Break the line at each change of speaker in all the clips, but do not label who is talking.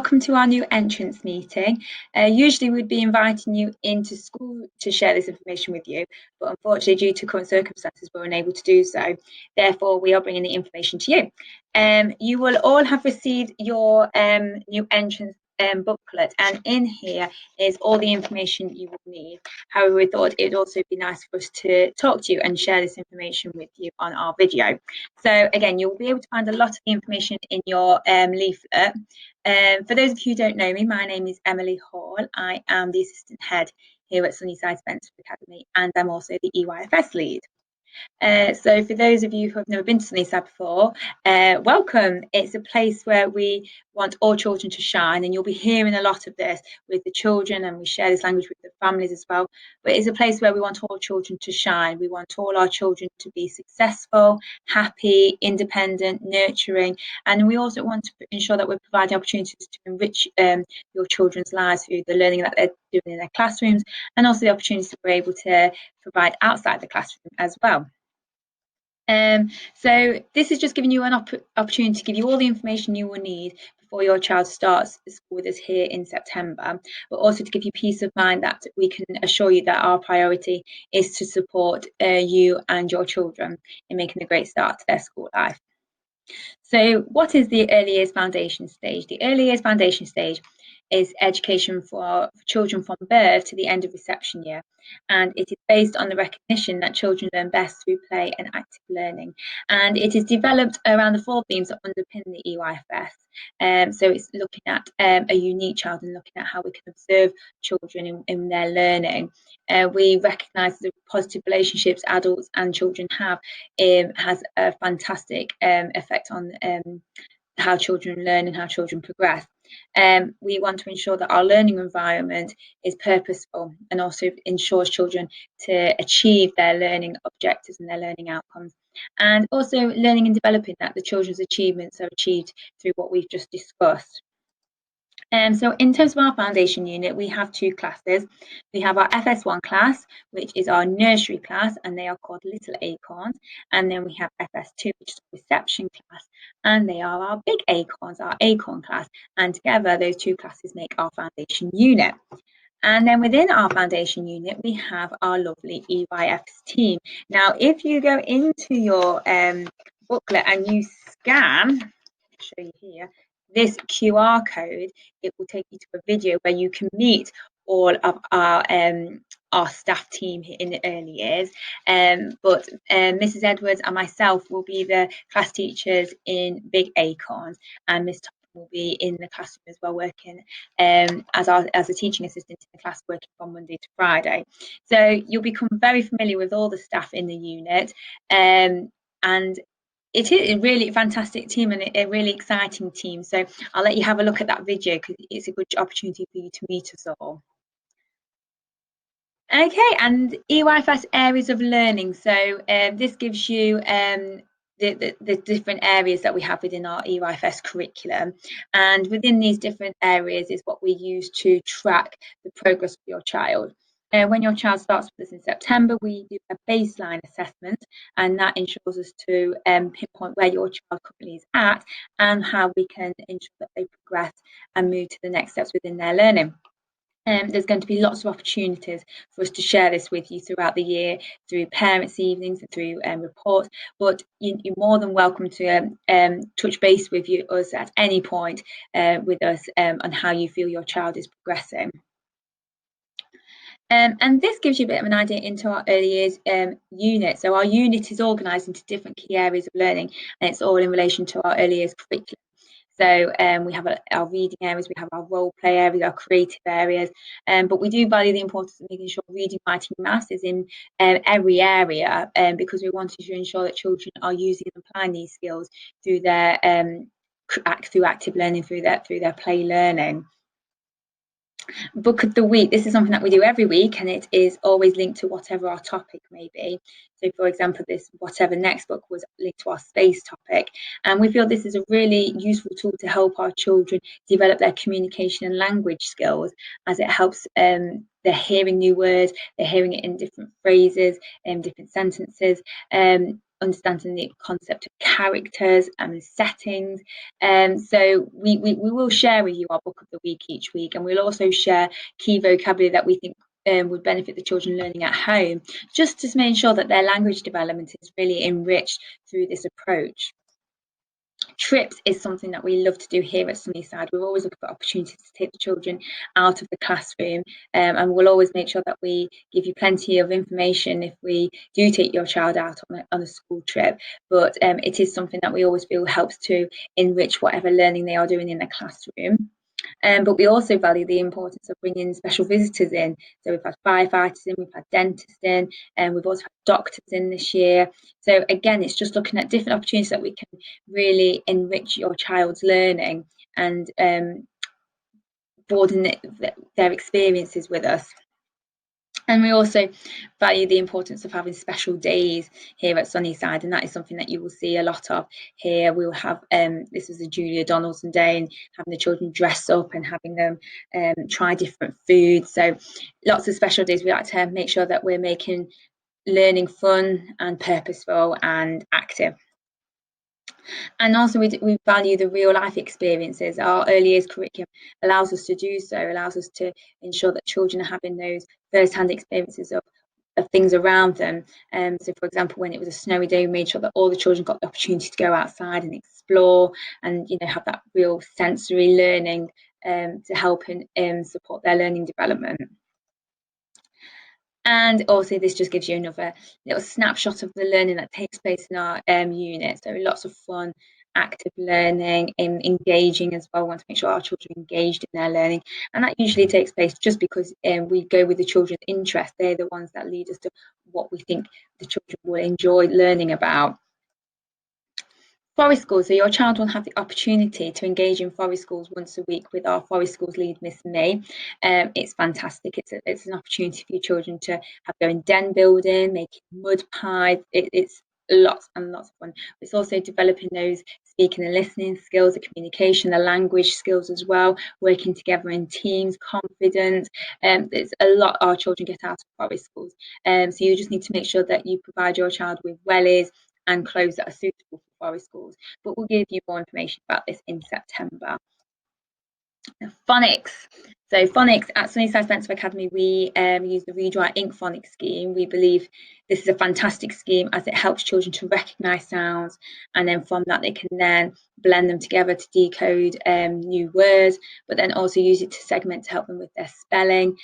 welcome to our new entrance meeting. Usually we'd be inviting you into school to share this information with you, but unfortunately due to current circumstances we're unable to do so. Therefore, we are bringing the information to you. You will all have received your new entrance booklet, and in here is all the information you will need. However, we thought it would also be nice for us to talk to you and share this information with you on our video. So again, you'll be able to find a lot of the information in your leaflet. For those of you who don't know me, my name is Emily Hall. I am the assistant head here at Sunnyside Spencer Academy, and I'm also the EYFS lead. So for those of you who have never been to Sunnyside before, welcome. It's a place where we want all children to shine, and you'll be hearing a lot of this with the children, and we share this language with the families as well. But it's a place where we want all children to shine. We want all our children to be successful, happy, independent, nurturing, and we also want to ensure that we're providing opportunities to enrich your children's lives through the learning that they're doing in their classrooms, and also the opportunities that we're able to provide outside the classroom as well. So this is just giving you an opportunity to give you all the information you will need before your child starts school with us here in September, but also to give you peace of mind that we can assure you that our priority is to support you and your children in making a great start to their school life. So what is the early years foundation stage? The early years foundation stage is education for children from birth to the end of reception year, and it is based on the recognition that children learn best through play and active learning, and it is developed around the 4 themes that underpin the EYFS. So it's looking at a unique child and looking at how we can observe children in their learning. We recognise the positive relationships adults and children have has a fantastic effect on how children learn and how children progress. We want to ensure that our learning environment is purposeful and also ensures children to achieve their learning objectives and their learning outcomes, and also learning and developing that the children's achievements are achieved through what we've just discussed. So in terms of our foundation unit, we have 2 classes. We have our FS1 class, which is our nursery class, and they are called Little Acorns. And then we have FS2, which is a reception class, and they are our Big Acorns, our Acorn class. And together, those 2 classes make our foundation unit. And then within our foundation unit, we have our lovely EYFS team. Now, if you go into your booklet and you scan, I'll show you here, this QR code, it will take you to a video where you can meet all of our staff team in the early years. But Mrs. Edwards and myself will be the class teachers in Big Acorns, and Miss will be in the classroom as well, working as a teaching assistant in the class, working from Monday to Friday. So you'll become very familiar with all the staff in the unit, and it is a really fantastic team and a really exciting team. So I'll let you have a look at that video because it's a good opportunity for you to meet us all. Okay, and EYFS areas of learning. So this gives you the different areas that we have within our EYFS curriculum, and within these different areas is what we use to track the progress of your child. When your child starts with us in September, we do a baseline assessment, and that ensures us to pinpoint where your child currently is at and how we can ensure that they progress and move to the next steps within their learning. There's going to be lots of opportunities for us to share this with you throughout the year, through parents' evenings and through reports, but you're more than welcome to touch base with us at any point with us on how you feel your child is progressing. And this gives you a bit of an idea into our early years unit. So our unit is organised into different key areas of learning, and it's all in relation to our early years curriculum. So we have our reading areas, we have our role play areas, our creative areas, but we do value the importance of making sure reading, writing, maths is in every area, because we wanted to ensure that children are using and applying these skills through their through active learning, through their play learning. Book of the week, this is something that we do every week, and it is always linked to whatever our topic may be. So for example, this whatever next book was linked to our space topic, and we feel this is a really useful tool to help our children develop their communication and language skills, as it helps they're hearing new words, they're hearing it in different phrases and different sentences, understanding the concept of characters and settings. So we will share with you our book of the week each week, and we'll also share key vocabulary that we think would benefit the children learning at home, just to make sure that their language development is really enriched through this approach. Trips is something that we love to do here at Sunnyside. We're always looking for opportunities to take the children out of the classroom, and we'll always make sure that we give you plenty of information if we do take your child out on a school trip. But it is something that we always feel helps to enrich whatever learning they are doing in the classroom. But we also value the importance of bringing special visitors in. So we've had firefighters in, we've had dentists in, and we've also had doctors in this year. So again, it's just looking at different opportunities that we can really enrich your child's learning and broaden their experiences with us. And we also value the importance of having special days here at Sunnyside, and that is something that you will see a lot of here. We'll have this was a Julia Donaldson day, and having the children dress up and having them try different foods. So lots of special days. We like to make sure that we're making learning fun and purposeful and active. And also we value the real life experiences. Our early years curriculum allows us to do so, allows us to ensure that children are having those first-hand experiences of things around them. So for example, when it was a snowy day, we made sure that all the children got the opportunity to go outside and explore and have that real sensory learning to help and support their learning development. And also this just gives you another little snapshot of the learning that takes place in our unit. So lots of fun, active learning, engaging as well. We want to make sure our children are engaged in their learning. And that usually takes place just because we go with the children's interest. They're the ones that lead us to what we think the children will enjoy learning about. Forest schools, so your child will have the opportunity to engage in forest schools once a week with our forest schools lead, Miss May. It's fantastic. It's an opportunity for your children to have their own den building, making mud pies. It's lots and lots of fun. It's also developing those speaking and listening skills, the communication, the language skills as well, working together in teams, confidence. It's a lot our children get out of forest schools. So you just need to make sure that you provide your child with wellies and clothes that are suitable for forest schools. But we'll give you more information about this in September. Phonics. So phonics at Sunnyside Spencer Academy, we use the Read Write Ink phonics scheme. We believe this is a fantastic scheme as it helps children to recognise sounds, and then from that they can then blend them together to decode new words, but then also use it to segment to help them with their spelling.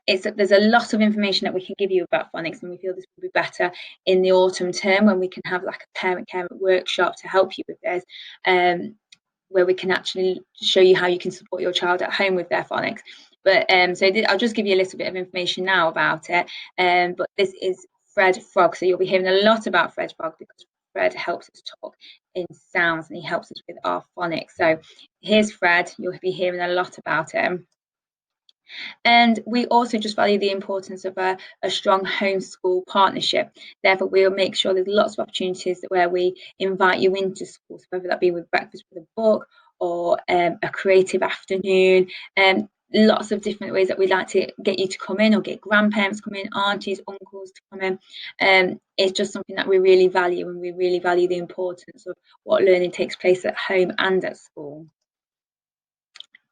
There's a lot of information that we can give you about phonics, and we feel this will be better in the autumn term when we can have like a parent-carer workshop to help you with this, where we can actually show you how you can support your child at home with their phonics. But I'll just give you a little bit of information now about it. But this is Fred Frog, so you'll be hearing a lot about Fred Frog because Fred helps us talk in sounds and he helps us with our phonics. So here's Fred. You'll be hearing a lot about him. And we also just value the importance of a strong homeschool partnership. Therefore, we'll make sure there's lots of opportunities where we invite you into schools, whether that be with breakfast with a book or a creative afternoon. Lots of different ways that we'd like to get you to come in, or get grandparents come in, aunties, uncles to come in. It's just something that we really value, and we really value the importance of what learning takes place at home and at school.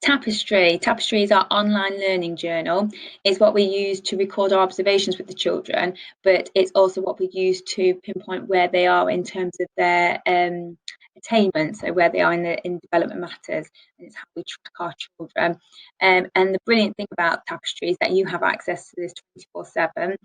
Tapestry is our online learning journal. It's what we use to record our observations with the children, but it's also what we use to pinpoint where they are in terms of their attainment, so where they are in development matters, and it's how we track our children. And the brilliant thing about Tapestry is that you have access to this 24/7.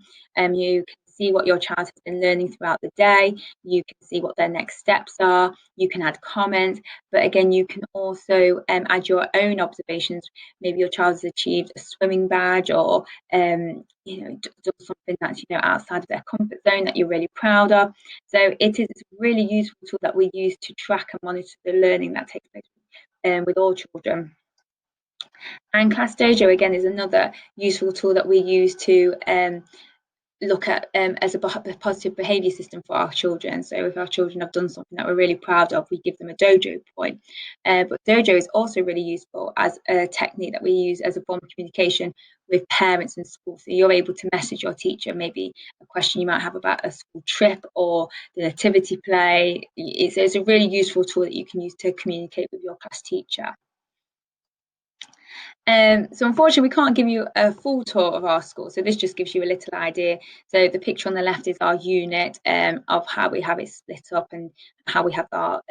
You can see what your child has been learning throughout the day. You can see what their next steps are. You can add comments, but again, you can also add your own observations. Maybe your child has achieved a swimming badge, or done something that's outside of their comfort zone that you're really proud of. So it's a really useful tool that we use to track and monitor the learning that takes place with all children. And Class Dojo again is another useful tool that we use to look at as a positive behaviour system for our children. So if our children have done something that we're really proud of, we give them a dojo point. But dojo is also really useful as a technique that we use as a form of communication with parents and schools. So you're able to message your teacher, maybe a question you might have about a school trip or the nativity play. It's a really useful tool that you can use to communicate with your class teacher. So unfortunately, we can't give you a full tour of our school. So this just gives you a little idea. So the picture on the left is our unit of how we have it split up and how we have our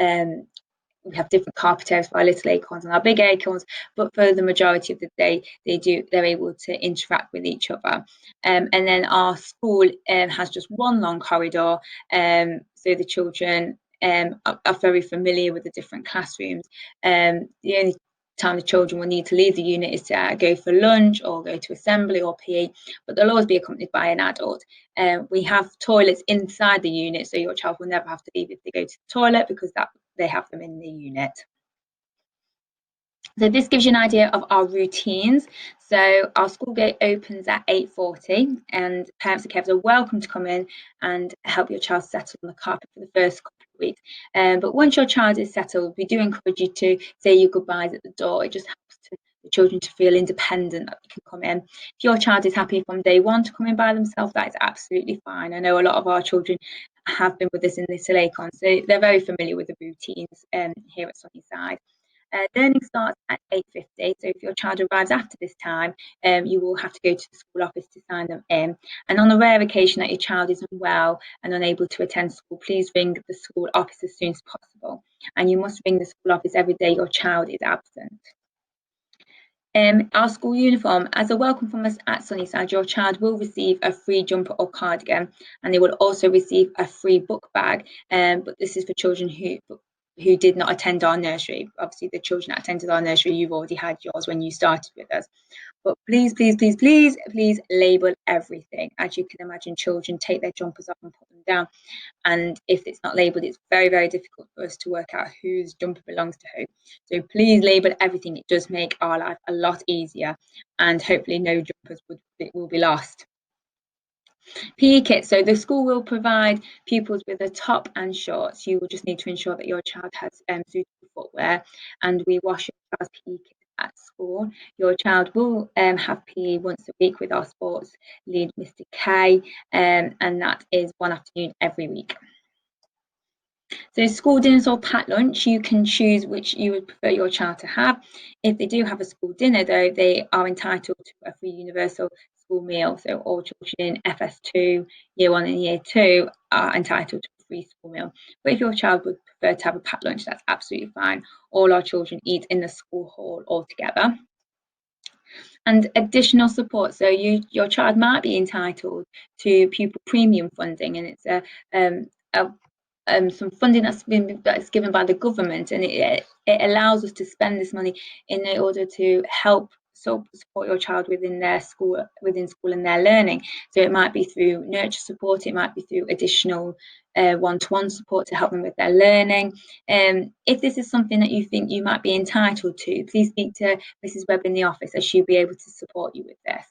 we have different carpet areas for our little acorns and our big acorns, but for the majority of the day, they're able to interact with each other. And then our school has just one long corridor, so the children are very familiar with the different classrooms. The only time the children will need to leave the unit is to go for lunch or go to assembly or PE, but they'll always be accompanied by an adult. We have toilets inside the unit, so your child will never have to leave if they go to the toilet, because they have them in the unit. So this gives you an idea of our routines. So our school gate opens at 8:40, and parents and carers are welcome to come in and help your child settle on the carpet for the first couple of weeks. But once your child is settled, we do encourage you to say your goodbyes at the door. It just helps the children to feel independent, that they can come in. If your child is happy from day one to come in by themselves, that is absolutely fine. I know a lot of our children have been with us in Little Acorn, so they're very familiar with the routines here at Sunnyside. Learning starts at 8:50, so if your child arrives after this time, you will have to go to the school office to sign them in. And on the rare occasion that your child is unwell and unable to attend school, please ring the school office as soon as possible. And you must ring the school office every day your child is absent. Our school uniform, as a welcome from us at Sunnyside, your child will receive a free jumper or cardigan, and they will also receive a free book bag. But this is for children who did not attend our nursery. Obviously, the children that attended our nursery, you've already had yours when you started with us. But please, please, please, please, please label everything. As you can imagine, children take their jumpers off and put them down. And if it's not labelled, it's very, very difficult for us to work out whose jumper belongs to who. So please label everything. It does make our life a lot easier, and hopefully no jumpers will be lost. PE kit. So the school will provide pupils with a top and shorts. You will just need to ensure that your child has suitable footwear, and we wash your child's PE kit at school. Your child will have PE once a week with our sports lead, Mr. K, and that is one afternoon every week. So school dinners or packed lunch, you can choose which you would prefer your child to have. If they do have a school dinner, though, they are entitled to a free universal school meal. So all children in FS2, Year 1 and Year 2 are entitled to a free school meal. But if your child would prefer to have a packed lunch, that's absolutely fine. All our children eat in the school hall altogether. And additional support. So your child might be entitled to pupil premium funding, and it's some funding that's given by the government, and it allows us to spend this money in order to help support your child within school and their learning. So it might be through nurture support, it might be through additional one-to-one support to help them with their learning. If this is something that you think you might be entitled to, please speak to Mrs. Webb in the office, as she'll be able to support you with this.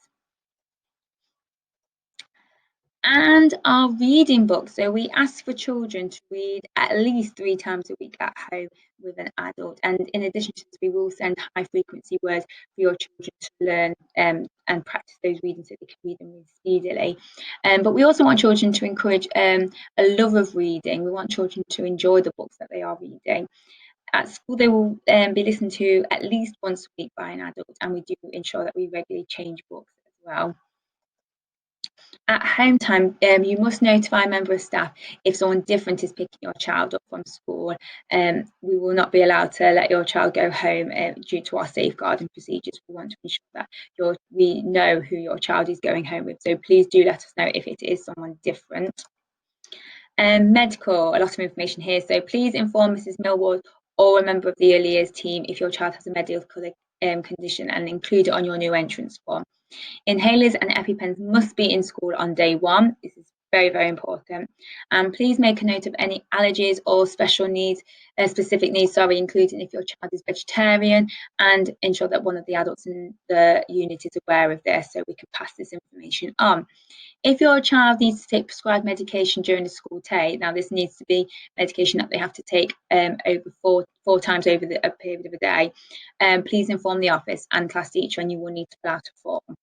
And our reading book. So we ask for children to read at least 3 times a week at home with an adult. And in addition to this, we will send high frequency words for your children to learn and practice those readings so they can read them really speedily. But we also want children to encourage a love of reading. We want children to enjoy the books that they are reading. At school, they will be listened to at least once a week by an adult, and we do ensure that we regularly change books as well. At home time, you must notify a member of staff if someone different is picking your child up from school. We will not be allowed to let your child go home due to our safeguarding procedures. We want to ensure that we know who your child is going home with. So please do let us know if it is someone different. Medical, a lot of information here. So please inform Mrs. Millward or a member of the early years team if your child has a medical condition, and include it on your new entrance form. Inhalers and EpiPens must be in school on day 1. This is very, very important. And please make a note of any allergies or specific needs, including if your child is vegetarian, and ensure that one of the adults in the unit is aware of this so we can pass this information on. If your child needs to take prescribed medication during the school day, now this needs to be medication that they have to take over four times over a period of a day, please inform the office and class teacher, and you will need to fill out a form.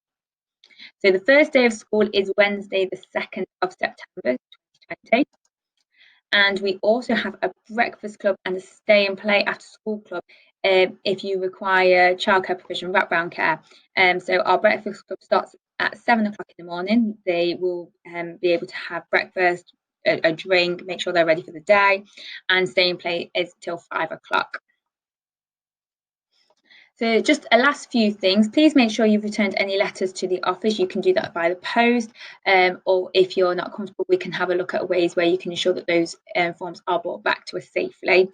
So the first day of school is Wednesday, the 2nd of September 2020. And we also have a breakfast club and a stay and play after school club if you require childcare provision, wraparound care. So our breakfast club starts at 7 o'clock in the morning. They will be able to have breakfast, a drink, make sure they're ready for the day, and stay and play is till 5 o'clock. So just a last few things, please make sure you've returned any letters to the office. You can do that by the post, or if you're not comfortable, we can have a look at ways where you can ensure that those forms are brought back to us safely.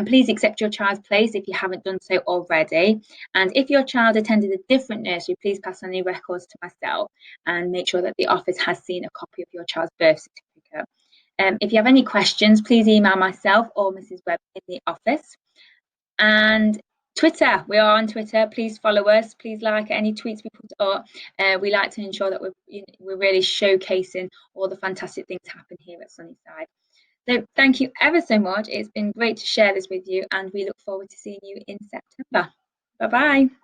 Please accept your child's place if you haven't done so already. And if your child attended a different nursery, please pass on any records to myself and make sure that the office has seen a copy of your child's birth certificate. If you have any questions, please email myself or Mrs. Webb in the office. And Twitter, we are on Twitter. Please follow us. Please like any tweets we put up. We like to ensure that we're really showcasing all the fantastic things happen here at Sunnyside. So thank you ever so much. It's been great to share this with you, and we look forward to seeing you in September. Bye bye.